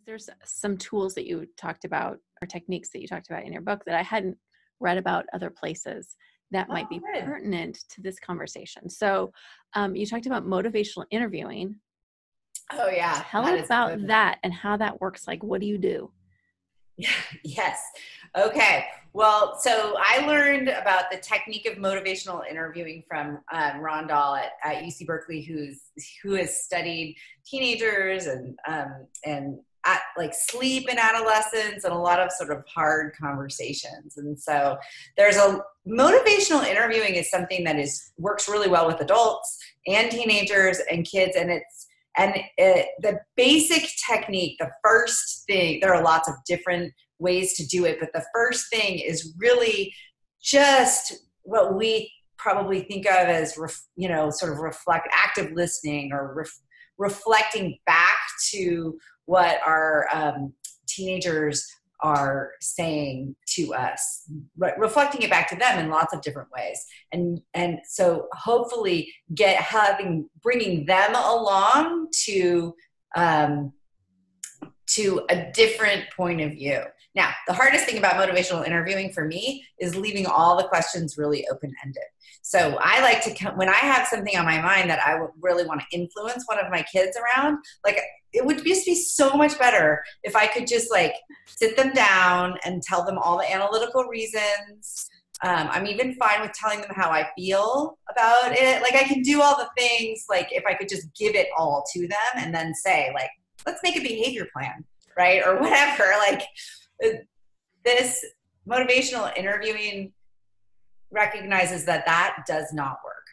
There's some tools that you talked about or techniques that you talked about in your book that I hadn't read about other places that might be good. pertinent to this conversation. So you talked about motivational interviewing. Oh yeah. Tell us about that and how that works. Like, what do you do? Yes. Okay. Well, so I learned about the technique of motivational interviewing from Ron Dahl at UC Berkeley, who has studied teenagers and like sleep in adolescence and a lot of sort of hard conversations. And so there's a motivational interviewing is something that works really well with adults and teenagers and kids. The basic technique, the first thing, there are lots of different ways to do it, but the first thing is really just what we probably think of as, sort of active listening or reflecting back to what our teenagers are saying to us, reflecting it back to them in lots of different ways. And so hopefully bringing them along to a different point of view. Now, the hardest thing about motivational interviewing for me is leaving all the questions really open-ended. So I like to, when I have something on my mind that I would really want to influence one of my kids around, like it would just be so much better if I could just like sit them down and tell them all the analytical reasons. I'm even fine with telling them how I feel about it. Like I can do all the things, like if I could just give it all to them and then say like, let's make a behavior plan, right? Or whatever. Like this motivational interviewing recognizes that does not work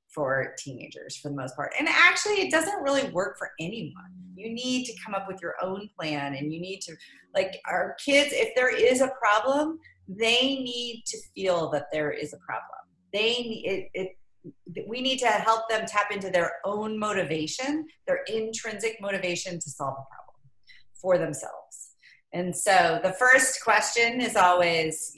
for teenagers for the most part. And actually it doesn't really work for anyone. You need to come up with your own plan, and you need to, like, our kids, if there is a problem, they need to feel that there is a problem. We need to help them tap into their own motivation, their intrinsic motivation to solve a problem for themselves. And so the first question is always,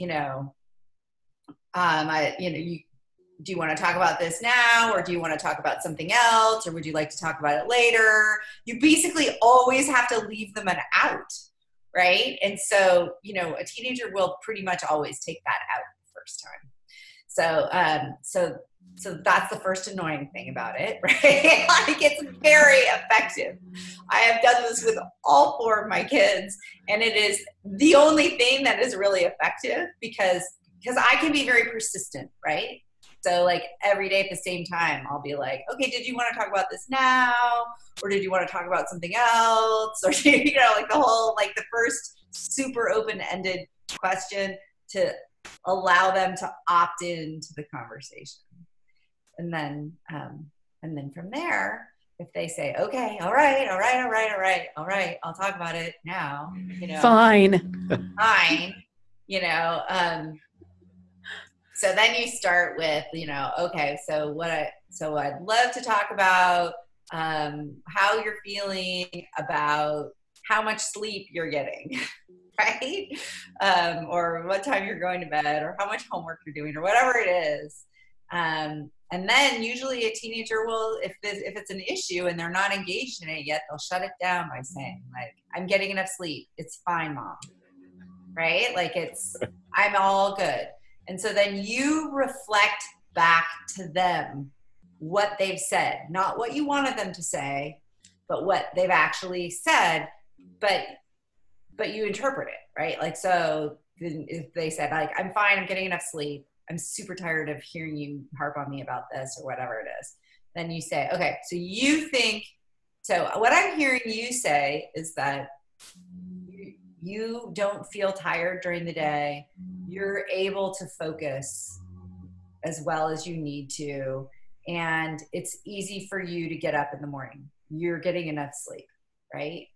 do you want to talk about this now, or do you want to talk about something else, or would you like to talk about it later? You basically always have to leave them an out, right? And so, a teenager will pretty much always take that out the first time. So that's the first annoying thing about it, right? Like it's very effective. I have done this with all 4 of my kids, and it is the only thing that is really effective because I can be very persistent, right? So like every day at the same time, I'll be like, okay, did you want to talk about this now? Or did you want to talk about something else? Or, like the whole, like the first super open-ended question to allow them to opt into the conversation. And then from there, if they say, okay, all right, I'll talk about it now, Fine. So then you start with, okay, so I'd love to talk about how you're feeling about how much sleep you're getting, right? Or what time you're going to bed, or how much homework you're doing, or whatever it is. And then usually a teenager will, if it's an issue and they're not engaged in it yet, they'll shut it down by saying like, I'm getting enough sleep. It's fine, Mom. Right? Like I'm all good. And so then you reflect back to them what they've said, not what you wanted them to say, but what they've actually said, but you interpret it, right? Like, so if they said like, I'm fine, I'm getting enough sleep, I'm super tired of hearing you harp on me about this or whatever it is, then you say, okay, so what I'm hearing you say is that you don't feel tired during the day. You're able to focus as well as you need to. And it's easy for you to get up in the morning. You're getting enough sleep, right?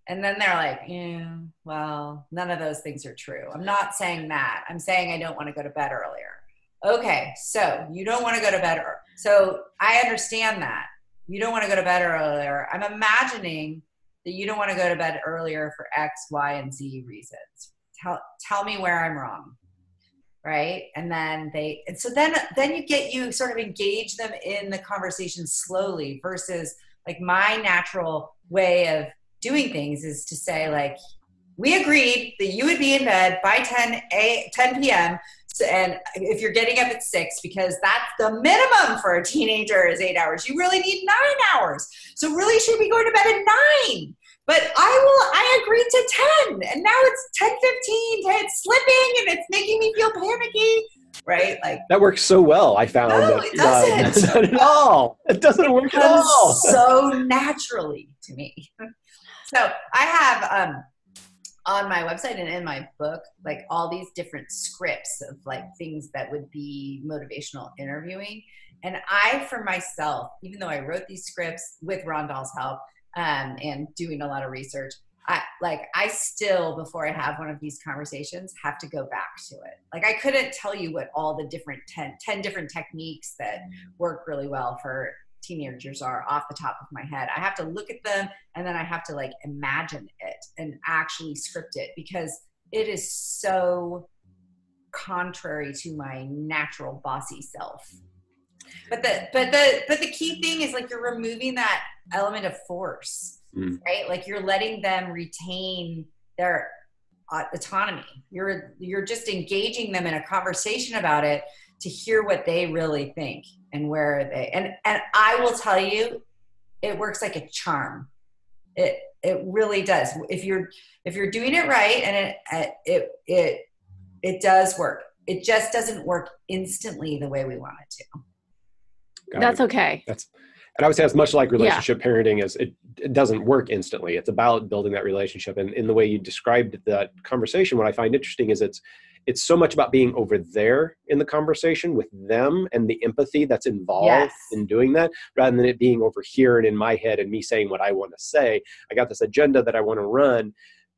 And then they're like, yeah, well, none of those things are true. I'm not saying that. I'm saying I don't want to go to bed earlier. Okay, so you don't want to go to bed earlier. So I understand that. You don't want to go to bed earlier. I'm imagining that you don't want to go to bed earlier for X, Y, and Z reasons. Tell me where I'm wrong, right? And then you sort of engage them in the conversation slowly versus like my natural way of doing things is to say, like, we agreed that you would be in bed by 10 p.m. So, and if you're getting up at 6, because that's the minimum for a teenager is 8 hours, you really need 9 hours. So really should be going to bed at 9. But I agreed to 10, and now it's 10:15. It's slipping, and it's making me feel panicky, right? Like, that works so well. I found no, it doesn't. not at all. It doesn't work at all. So naturally to me. So I have on my website and in my book, like all these different scripts of like things that would be motivational interviewing. And I, for myself, even though I wrote these scripts with Rondell's help and doing a lot of research, I still, before I have one of these conversations, have to go back to it. Like, I couldn't tell you what all the different 10 different techniques that work really well for teenagers are off the top of my head. I have to look at them, and then I have to like imagine it and actually script it, because it is so contrary to my natural bossy self. But the key thing is, like, you're removing that element of force, right? Like, you're letting them retain their autonomy. You're just engaging them in a conversation about it to hear what they really think and where are they. And I will tell you, it works like a charm. It really does. If you're doing it right, and it does work. It just doesn't work instantly the way we want it to. That's okay. And I would say it's much like relationship parenting, is it doesn't work instantly. It's about building that relationship. And in the way you described that conversation, what I find interesting is it's so much about being over there in the conversation with them and the empathy that's involved in doing that, rather than it being over here and in my head and me saying what I want to say. I got this agenda that I want to run,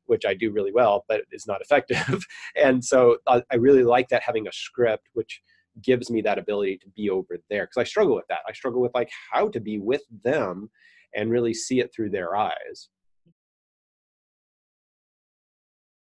which I do really well, but it's not effective. And so I really like that, having a script, which gives me that ability to be over there, because I struggle with that. I struggle with like how to be with them and really see it through their eyes.